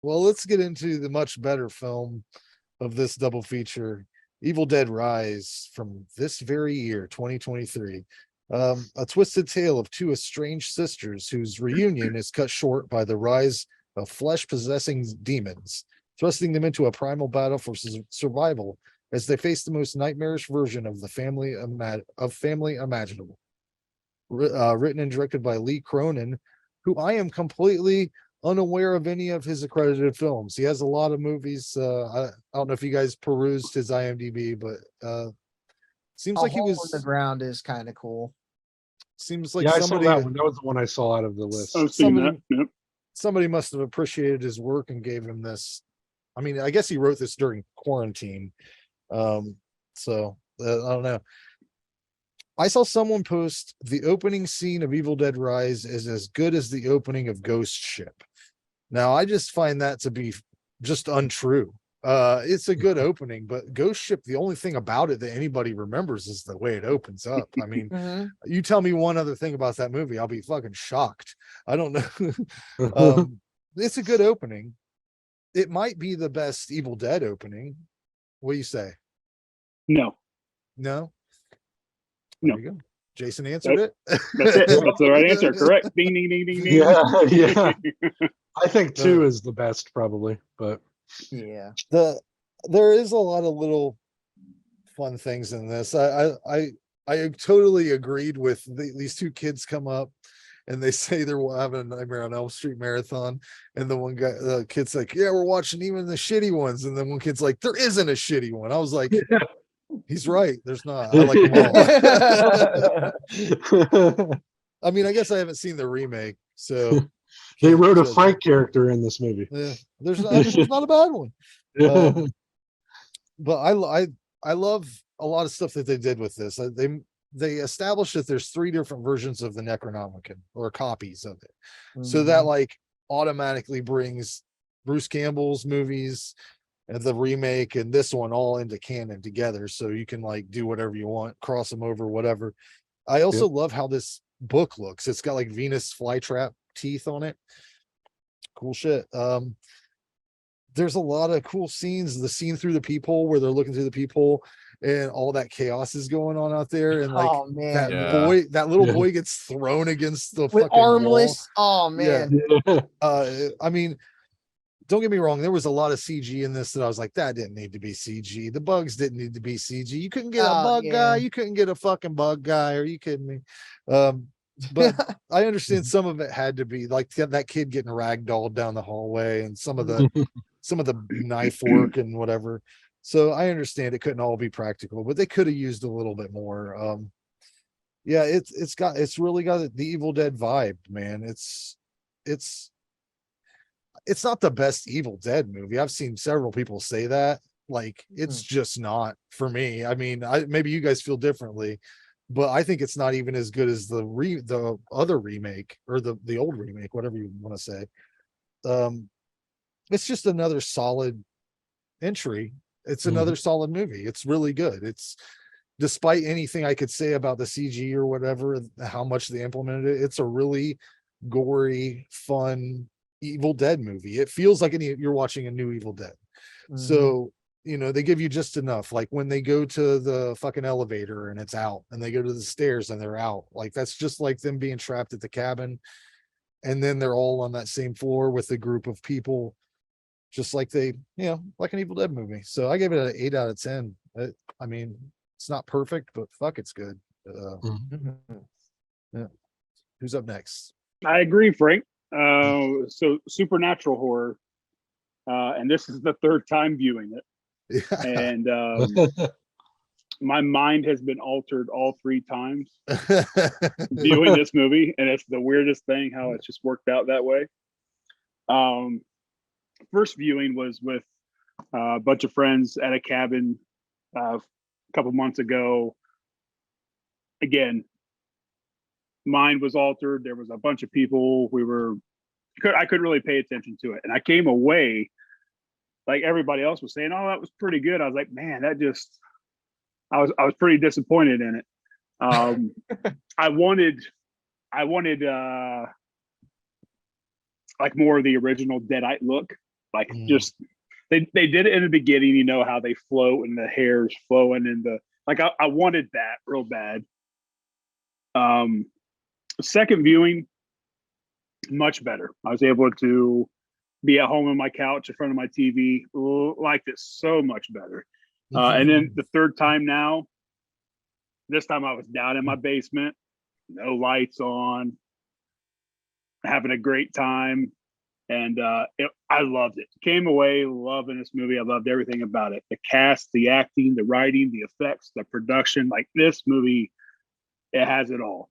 Well, let's get into the much better film of this double feature, Evil Dead Rise, from this very year, 2023. A twisted tale of two estranged sisters whose reunion is cut short by the rise of flesh possessing demons, thrusting them into a primal battle for survival as they face the most nightmarish version of the family imaginable. Written and directed by Lee Cronin, who I am completely unaware of any of his accredited films. He has a lot of movies. I don't know if you guys perused his IMDb, but seems A like he Hole in the was. Ground is kind of cool. Seems like Yeah, I saw somebody that one. That was the one I saw out of the list. I've seen somebody that. Yep. somebody must have appreciated his work and gave him this. I mean, I guess he wrote this during quarantine. So I don't know. I saw someone post the opening scene of Evil Dead Rise is as good as the opening of Ghost Ship. Now, I just find that to be just untrue. It's a good opening, but Ghost Ship, the only thing about it that anybody remembers is the way it opens up. I mean, you tell me one other thing about that movie, I'll be fucking shocked. I don't know. It's a good opening. It might be the best Evil Dead opening. What do you say? No. No? No. There you go. Jason answered it. That's it. That's the right answer. Correct. Ding, ding, ding, ding, ding. Yeah. I think 2 is the best, probably, but Yeah. There is a lot of little fun things in this. I totally agreed with these two kids come up and they say they're having a Nightmare on Elm Street marathon, and the kid's like, yeah, we're watching even the shitty ones, and then one kid's like, there isn't a shitty one. I was like, he's right, there's not. I like them all. I mean, I guess I haven't seen the remake, so they wrote a Frank character in this movie. Yeah, there's not a bad one. But I love a lot of stuff that they did with this. They established that there's 3 different versions of the Necronomicon, or copies of it. So that like automatically brings Bruce Campbell's movies and the remake and this one all into canon together. So you can like do whatever you want, cross them over, whatever. I also love how this book looks. It's got like Venus flytrap teeth on it. Cool shit. There's a lot of cool scenes. The scene through the peephole where they're looking through the peephole and all that chaos is going on out there, and like that little boy gets thrown against the with fucking armless wall. Oh man. I mean, don't get me wrong, there was a lot of CG in this that I was like, that didn't need to be CG. The bugs didn't need to be CG. You couldn't get a bug guy, you couldn't get a fucking bug guy. Are you kidding me? But I understand some of it had to be like that kid getting ragdolled down the hallway, and some of the knife work and whatever. So I understand it couldn't all be practical, but they could have used a little bit more. Yeah, it's really got the Evil Dead vibe, man. It's not the best Evil Dead movie. I've seen several people say that. Like, it's just not for me. I mean, maybe you guys feel differently, but I think it's not even as good as the other remake, or the old remake, whatever you want to say. It's just another solid entry. It's another solid movie. It's really good. It's, despite anything I could say about the CG or whatever, how much they implemented it, it's a really gory, fun Evil Dead movie. It feels like you're watching a new Evil Dead. So, you know, they give you just enough. Like when they go to the fucking elevator and it's out, and they go to the stairs and they're out. Like, that's just like them being trapped at the cabin. And then they're all on that same floor with a group of people, just like like an Evil Dead movie. So I gave it an 8 out of 10. I mean, it's not perfect, but fuck, it's good. Yeah. Who's up next? I agree, Frank. So supernatural horror, and this is the 3rd time viewing it, and my mind has been altered all 3 times viewing this movie, and it's the weirdest thing how it's just worked out that way. First viewing was with a bunch of friends at a cabin a couple months ago. Again, mind was altered. There was a bunch of people. I couldn't really pay attention to it, and I came away like everybody else was saying, "Oh, that was pretty good." I was like, "Man, I was pretty disappointed in it." I wanted like more of the original Deadite look. Like Mm. just they did it in the beginning, you know, how they float and the hair's flowing and I wanted that real bad. Second viewing, much better. I was able to be at home on my couch in front of my TV, liked it so much better. And then the third time now, this time I was down in my basement, no lights on, having a great time. And I loved it. Came away loving this movie. I loved everything about it. The cast, the acting, the writing, the effects, the production. Like this movie, it has it all.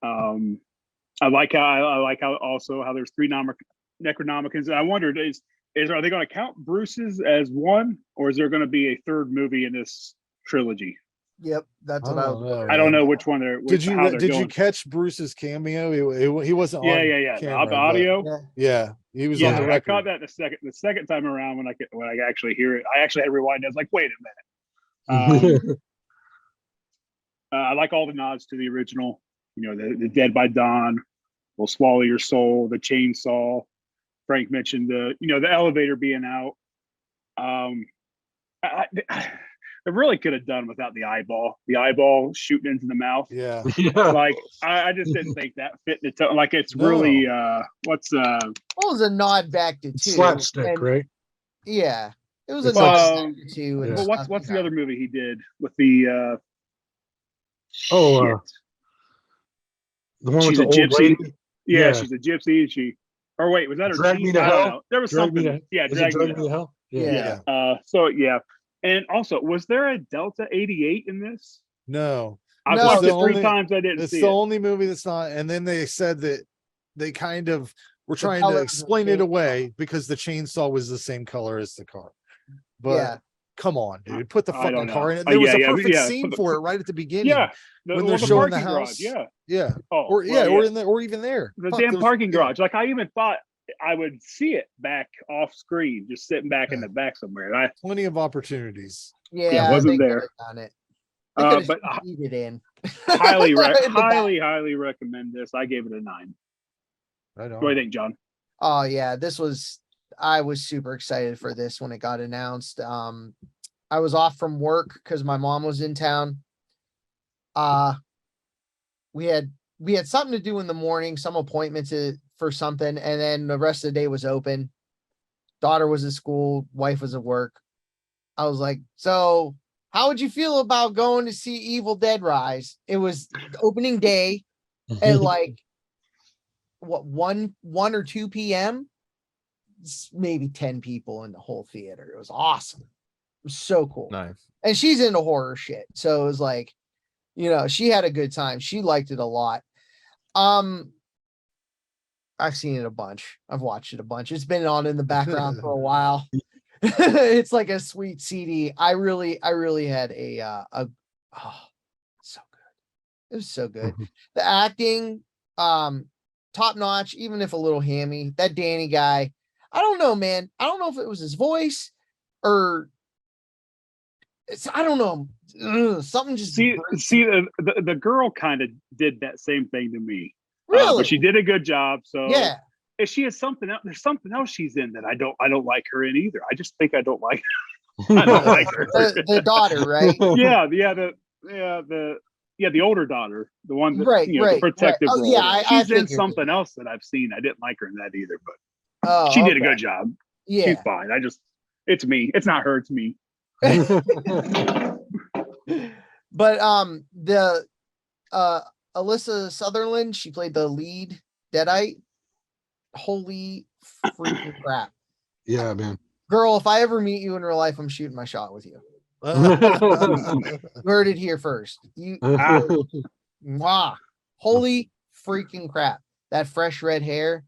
I like how also how there's three Necronomicons. And I wondered are they going to count Bruce's as one, or is there going to be a third movie in this trilogy? Yep, that's what I I don't was. know, I don't man. know which one they're. Did how they're you going. catch Bruce's cameo? He wasn't on Yeah. camera, The but audio. yeah, he was Yeah, on the I record. caught that the second time around when I actually hear it. I actually had to rewind. I was like, wait a minute. I like all the nods to the original. You know, the Dead by Dawn, Will Swallow Your Soul, the chainsaw. Frank mentioned the elevator being out. I really could have done without the eyeball shooting into the mouth. Yeah. Like I just didn't think that fit the tone. Like it's No. really what's Well, it was a nod back to two. Slapstick, and- right? Yeah, it was a It's nod like- back to two. And Yeah. well, stuff, what's you the know. other movie he did with the Oh, shit. The one She's with a the old gypsy. lady. Yeah, Yeah. she's a gypsy, and she. Or wait, was that her? Drag Me to I don't Hell? know. There was Drag Me something. to- Yeah, Is it Drag Me Drag to Me to Hell. Hell? Yeah. So yeah, and also, was there a Delta 88 in this? No, I've No. watched It's it the three only- times. I didn't it's see the it. only movie that's not. And then they said that they kind of were The trying color to of the explain it chainsaw. away because the chainsaw was the same color as the car. But Yeah. come on, dude, put the I don't fucking car know. in it. There was a Yeah, perfect yeah. scene for it right at the beginning. Yeah, when they're the showing the parking garage. house. Yeah. Yeah. Oh, Or well, or in the or even there. the Fuck, damn there was- parking yeah. garage. Like I even thought I would see it back off screen, just sitting back in Yeah. the back somewhere. And Plenty of opportunities. Yeah, wasn't they there. could've done it. They could've but cheated in. highly, In the back. highly recommend this. I gave it a 9. I know. What do you think, John? Oh yeah, I was super excited for this when it got announced. I was off from work because my mom was in town. We had something to do in the morning, some appointments for something, and then the rest of the day was open. Daughter was at school, wife was at work. I was like, so how would you feel about going to see Evil Dead Rise? It was opening day at like what 1 or 2 p.m. Maybe 10 people in the whole theater. It was awesome. It was so cool. Nice. And she's into horror shit. So it was like, she had a good time. She liked it a lot. I've seen it a bunch. I've watched it a bunch. It's been on in the background for a while. It's like a sweet CD. I really had so good. It was so good. The acting, top notch, even if a little hammy. That Danny guy, I don't know, man. I don't know if it was his voice or I don't know. Something just See, the girl kind of did that same thing to me. really. But she did a good job. So Yeah. if she has something else, there's something else she's in that I don't like her in either. I just think I don't like. I don't like her. The daughter, right? The older daughter, the one that Right, the right. protective Oh, role. yeah, I She's in figured. something else that I've seen. I didn't like her in that either, but Oh, she did a okay. good job. Yeah. She's fine. It's me. It's not her. It's me. But the Alyssa Sutherland, she played the lead Deadite. Holy freaking crap. Yeah, man. Girl, if I ever meet you in real life, I'm shooting my shot with you. You heard it here first. Mwah. Holy freaking crap. That fresh red hair.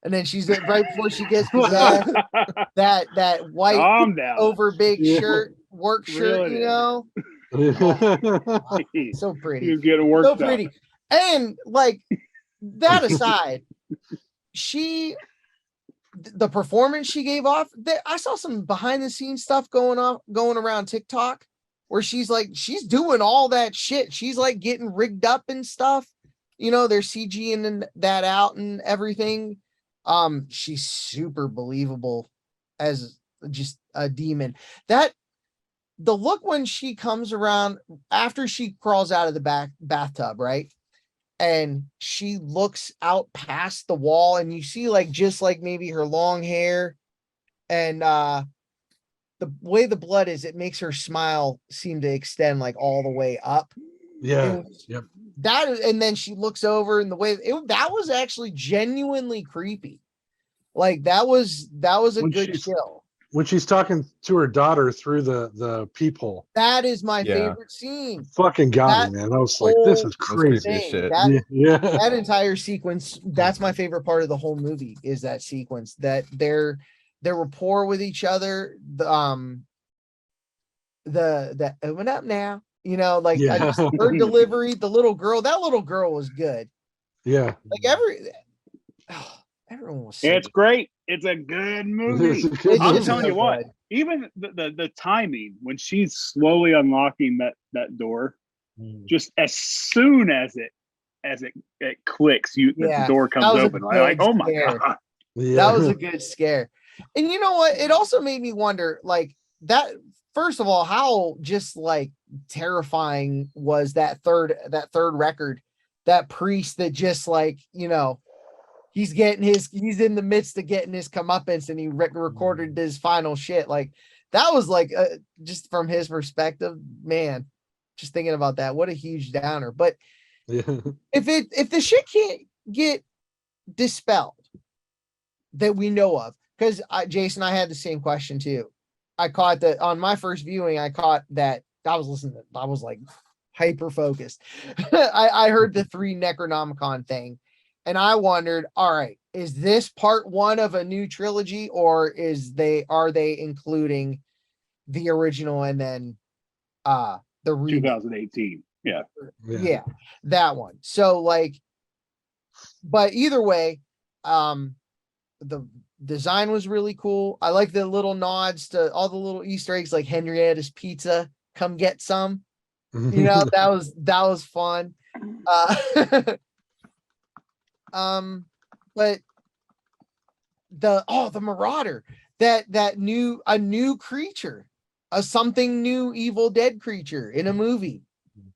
And then she's right before she gets possessed, that white Calm down. over big Yeah. shirt, work shirt, Really? So pretty. He's getting So worked up. pretty. And like that aside, the performance she gave off, I saw some behind the scenes stuff going around TikTok where she's doing all that shit. She's like getting rigged up and stuff. They're CGing that out and everything. She's super believable as just a demon. That the look when she comes around after she crawls out of the bathtub, right? And she looks out past the wall and you see like just like maybe her long hair and the way the blood is, it makes her smile seem to extend like all the way up. Yeah. And Yep. that, and then she looks over and the way that was actually genuinely creepy. Like that was a When good she's- chill. When she's talking to her daughter through the peephole, That is my Yeah. favorite scene. fucking got me, That man. I was like, this whole is That's creepy crazy. as thing, shit. that Yeah. that entire sequence, that's my favorite part of the whole movie, is that sequence, that their rapport with each other, the open up now, you know, like Yeah. just her delivery, that little girl was good. Yeah. Like everyone was so It's good. great. It's a good movie. It's a good I'm movie. telling so you what, good. even the timing when she's slowly unlocking that door, just as soon as it clicks, the door comes that was a open. Like, good oh my scare. god. Yeah. That was a good scare. And you know what? It also made me wonder, like, that first of all, how just like terrifying was that third record, that priest that just like, you know, he's in the midst of getting his comeuppance and he recorded his final shit. Like that was like just from his perspective, man, just thinking about that, what a huge downer. But Yeah. if the shit can't get dispelled that we know of, because Jason, I had the same question too. I caught that on my first viewing. I caught that I was listening. I was like hyper focused. I heard the 3 Necronomicon thing, and I wondered, all right, is this part 1 of a new trilogy, or are they including the original and then the remake? 2018. Yeah. Yeah, that one. So like, but either way, the design was really cool. I like the little nods to all the little Easter eggs, like Henrietta's Pizza, come get some. You know, that was fun. But the Marauder, a new creature, a something new Evil Dead creature in a movie.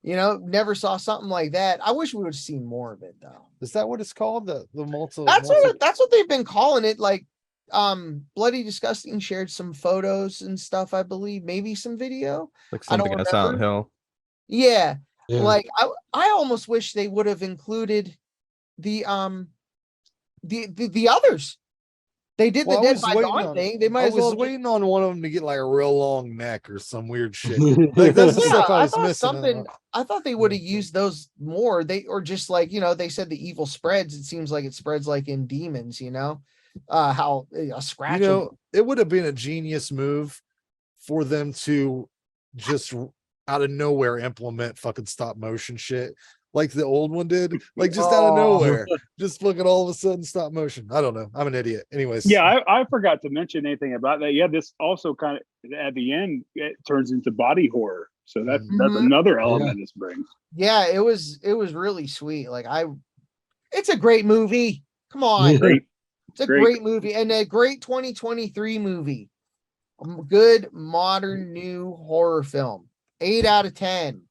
You know, never saw something like that. I wish we would have seen more of it though. Is that what it's called? The multi. That's what they've been calling it. Like, Bloody Disgusting shared some photos and stuff, I believe, maybe some video. Like I don't something at Silent remember. Hill. Yeah. Yeah. Like I almost wish they would have included the others. They did Well, the I Dead was by waiting Dawn on- thing. They might I as well was have waiting on one of them to get like a real long neck or some weird shit. Like that's the Yeah, stuff I I was thought missing. something. I thought they would have used those more. Or just like, you know, they said the evil spreads. It seems like it spreads like in demons. You know, how a scratch. You know, it would have been a genius move for them to just out of nowhere implement fucking stop motion shit like the old one did, like just out of Oh. nowhere, just fucking all of a sudden stop motion. I don't know. I'm an idiot. Anyways. Yeah, I forgot to mention anything about that. Yeah, this also kind of at the end it turns into body horror. So that's Mhm. another element this brings. Yeah, it was really sweet. Like it's a great movie. Come on. Great. It's a Great. great movie and a great 2023 movie. Good modern new horror film. 8 out of 10.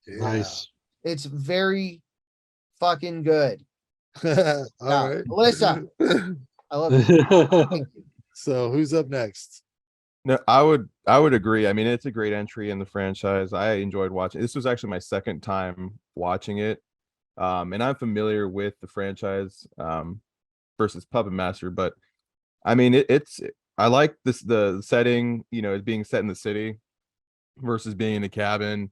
Yeah. Nice. It's very fucking good. All right. Alyssa. I love you. So who's up next? No, I would agree. I mean, it's a great entry in the franchise. I enjoyed watching. This was actually my second time watching it. And I'm familiar with the franchise versus Puppet Master, but I mean I like the setting, you know, it being set in the city versus being in the cabin.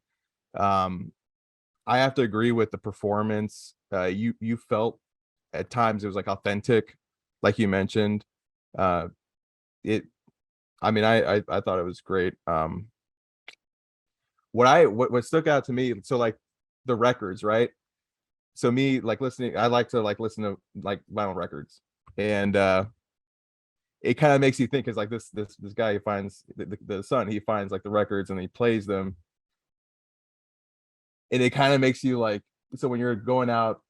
I have to agree with the performance. You felt at times it was like authentic, like you mentioned. I mean, I thought it was great. What stuck out to me, so like the records, right? So me like listening, I like to like listen to like vinyl records, and it kind of makes you think, because like this guy, he finds the son, he finds like the records and he plays them, and it kind of makes you like, so when you're going out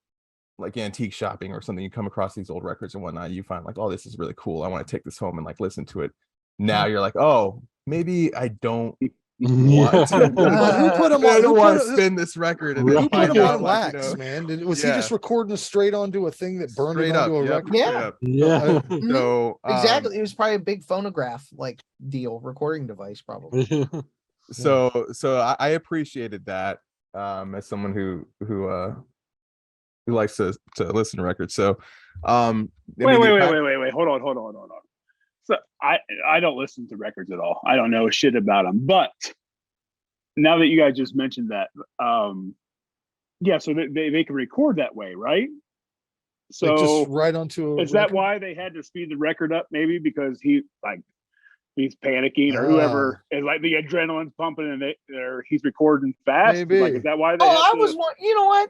like antique shopping or something, you come across these old records and whatnot, you find like, oh, this is really cool, I want to take this home and like listen to it. Now you're like, oh, maybe I don't want to. Who put him I on? don't want to spin this record and then Who put find him out, on like, wax, man? Was he yeah. just recording straight onto a thing that burned it Straight up, onto a yep, record? Yeah. straight up. Yeah. So Exactly. It was probably a big phonograph like deal, recording device, probably. so I appreciated that, as someone who likes to listen to records. So Wait, hold on. So I don't listen to records at all. I don't know shit about them. But now that you guys just mentioned that, yeah, so they can record that way, right? So Like just right onto a is that record? why they had to speed the record up? Maybe because he's panicking, or whoever is like the adrenaline's pumping and he's recording fast. Maybe. Like, is that why they? Oh, you know what?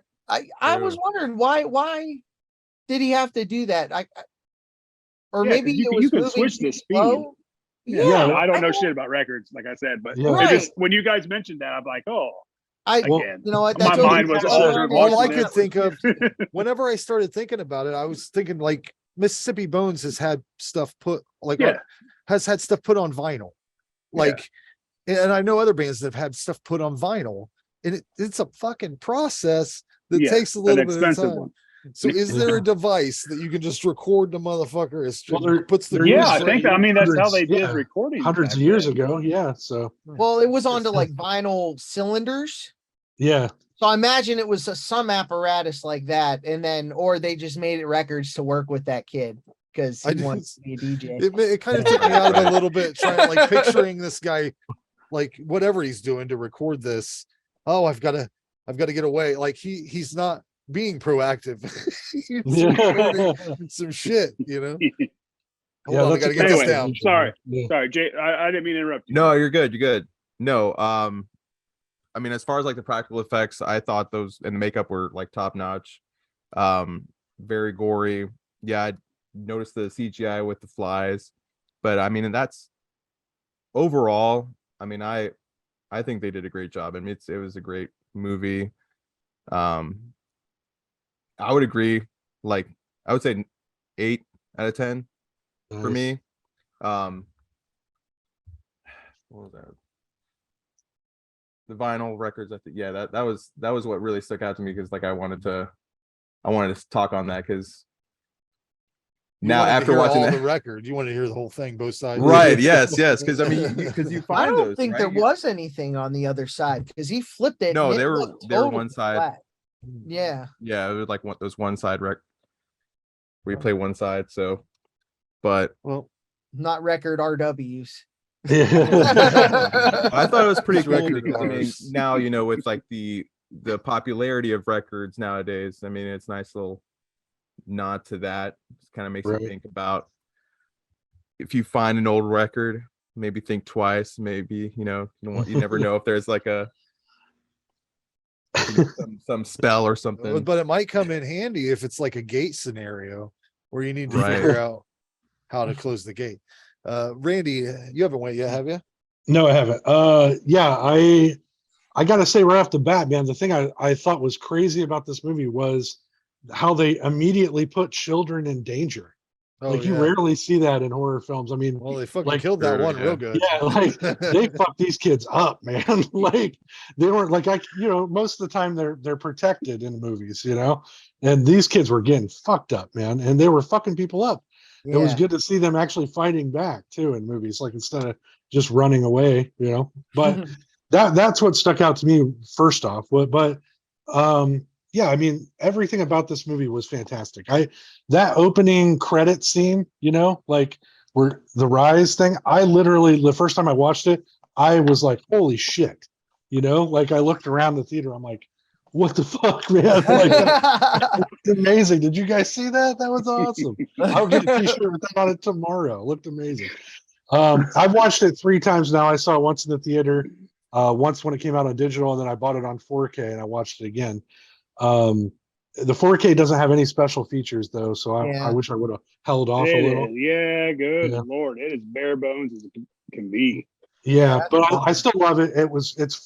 I was True. wondering why did he have to do that? Or Yeah, maybe 'cause you it can- was you can moving switch the too speed. slow. Yeah, I don't know shit about records, like I said, but Yeah. it just, Right. when you guys mentioned that, I'm like, oh, Well, again, You know what? my That's what mind we was have altered. to- All I watching could this. think of, whenever I started thinking about it, I was thinking like Mississippi Bones has had stuff put like Yeah. has had stuff put on vinyl, like, and I know other bands that have had stuff put on vinyl, and it's a fucking process that Yeah, takes a an little bit of expensive time. one. So is there a device that you can just record the motherfucker? Puts the Yeah, grooves I right think I here? mean that's how Hundreds, they did yeah. recording hundreds back of years then. ago. Yeah. So Well, it was onto like vinyl cylinders. yeah. So I imagine it was some apparatus like that, and then or they just made it records to work with that kid because I he did- wants to be a DJ. It kind of took me out of it a little bit, trying like picturing this guy, like whatever he's doing to record this. Oh, I've got to get away. Like he's not being proactive. He's recording some shit, you know. Hold on, I gotta get this Anyway, down. sorry. Yeah. Sorry, Jay. I didn't mean to interrupt you. No, you're good. You're good. No, I mean, as far as like the practical effects, I thought those and the makeup were like top notch. Very gory. Yeah, I noticed the CGI with the flies, but I mean, and that's overall. I mean, I think they did a great job. I mean, it was a great movie. I would agree. Like, I would say 8 out of 10 for me. What was that? The vinyl records, I think, yeah, that was what really stuck out to me, because like I wanted to talk on that, because You now wanted to after hear watching all that, the record, you want to hear the whole thing, both sides. right? Yes, because I mean, because you I find don't those, think right? there was anything on the other side because he flipped it. No, and it they were looked one totally side. flat. Yeah. Yeah, it was like those one side where you play one side. So, but Well, Not record RWs. I thought it was pretty It's cool record because I mean, Rs. now with like the popularity of records nowadays, I mean, it's a nice little nod to that. Just kind of makes Right. you think about, if you find an old record, maybe think twice. Maybe you never know if there's like some spell or something. but it might come in handy if it's like a gate scenario where you need to Right. figure out how to close the gate. Randy, you haven't went yet, have you? No, I haven't. Yeah, I gotta say right off the bat, man, the thing I thought was crazy about this movie was how they immediately put children in danger. Oh, Like you yeah. rarely see that in horror films. I mean, Well, they fucking like, killed that True, one yeah. real good. yeah, like they fucked these kids up, man. Like they weren't like most of the time they're protected in movies, and these kids were getting fucked up, man, and they were fucking people up. It was Yeah. good to see them actually fighting back too in movies, like instead of just running away, But that's what stuck out to me first off. But yeah, I mean everything about this movie was fantastic. That opening credit scene, like where the rise thing, I literally the first time I watched it, I was like, holy shit, like I looked around the theater, I'm like, what the fuck, man? Like that looked amazing. Did you guys see that? That was awesome. I'll get a t-shirt with that on it tomorrow. It looked amazing. I've watched it 3 times now. I saw it once in the theater, once when it came out on digital, and then I bought it on 4K and I watched it again. The 4K doesn't have any special features though, so I wish I would have held off a little. Yeah, good Yeah. Lord, it is bare bones as it can be. Yeah, that's but awesome. I still love it.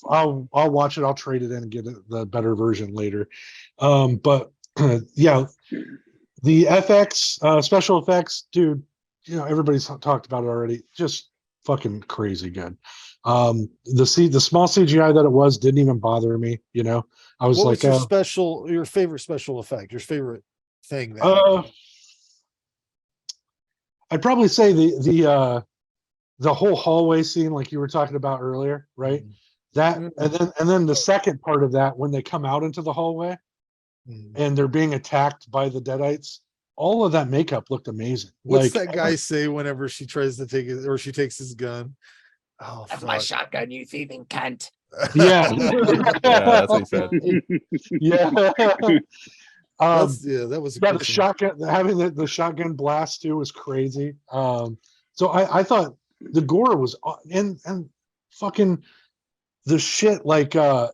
I'll watch it. I'll trade it in and get the better version later. But yeah, the FX special effects, dude. Everybody's talked about it already. Just fucking crazy good. The small CGI that it was didn't even bother me. I was What like, was your favorite special effect, your favorite thing that I'd probably say the whole hallway scene, like you were talking about earlier, right? That and then the second part of that, when they come out into the hallway and they're being attacked by the Deadites, all of that makeup looked amazing. What's Like, that guy say whenever she tries to take it, or she takes his gun? Oh, That's my fuck. shotgun, you thieving cunt. Yeah. Yeah, that's what he said. Yeah. That was The shotgun, having the shotgun blast too was crazy. So I thought the gore was and fucking the shit, like coming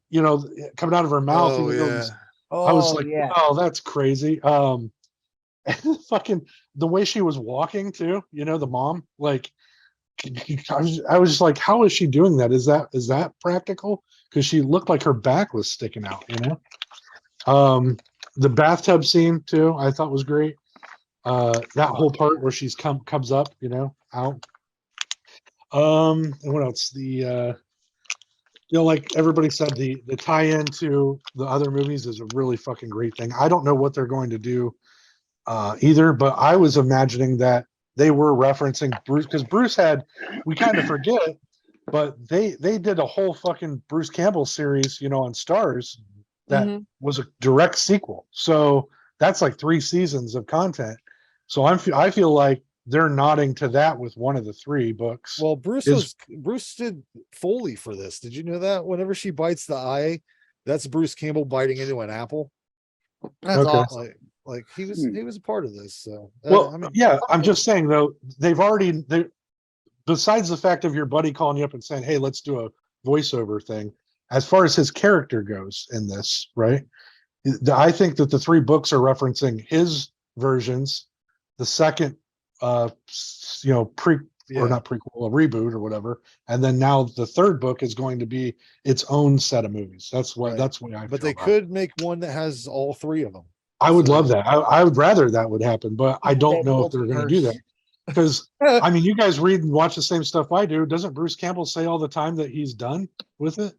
out of her mouth. Oh yeah. I was Oh like, yeah. wow, that's crazy. Fucking the way she was walking too, the mom, like I was just like, how is she doing that? Is that practical? Because she looked like her back was sticking out, The bathtub scene too, I thought was great. That whole part where she's comes up, out. And what else? Like everybody said, the tie-in to the other movies is a really fucking great thing. I don't know what they're going to do either, but I was imagining that they were referencing Bruce, because we kind of forget it, but they did a whole fucking Bruce Campbell series, on Stars that was a direct sequel. So that's like 3 seasons of content. So I feel like they're nodding to that with one of the 3 books. Well, Bruce did Foley for this. Did you know that? Whenever she bites the eye, that's Bruce Campbell biting into an apple. That's Okay. awesome. Like he was a part of this. So well, I'm just saying though, they besides the fact of your buddy calling you up and saying, hey, let's do a voiceover thing, as far as his character goes in this, right? I think that the 3 books are referencing his versions, the second or not prequel, a reboot or whatever, and then now the 3rd book is going to be its own set of movies. That's what I but feel they about could make one that has all 3 of them. I would love that. I would rather that would happen, but I don't know if they're going to do that. Because I mean, you guys read and watch the same stuff I do. Doesn't Bruce Campbell say all the time that he's done with it?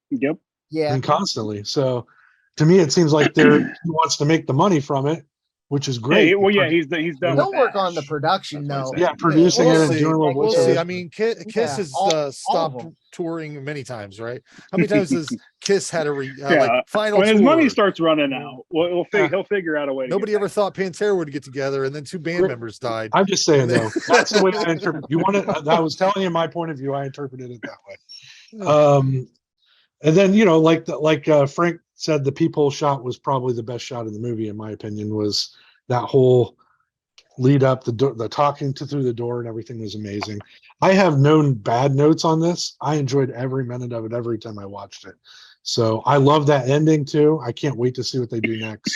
Yep. Yeah. And constantly. So to me, it seems like he wants to make the money from it, which is great. Yeah, he's done. They'll work on the production though. Yeah, producing it and doing a little We'll see. voiceover. I mean, Kiss has stopped touring many times, right? How many times has Kiss had a final when his tour? money starts running out, well, he'll figure out a way. Nobody ever thought Pantera would get together, and then 2 band members died. I'm just saying though, that's the way I interpret. I was telling you my point of view. I interpreted it that way. And then like Frank said, the peephole shot was probably the best shot in the movie, in my opinion. Was that whole lead up, the talking through the door and everything was amazing. I have no bad notes on this. I enjoyed every minute of it every time I watched it. So I love that ending too. I can't wait to see what they do next.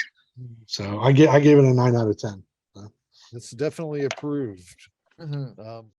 So I gave it a 9 out of 10. It's definitely approved.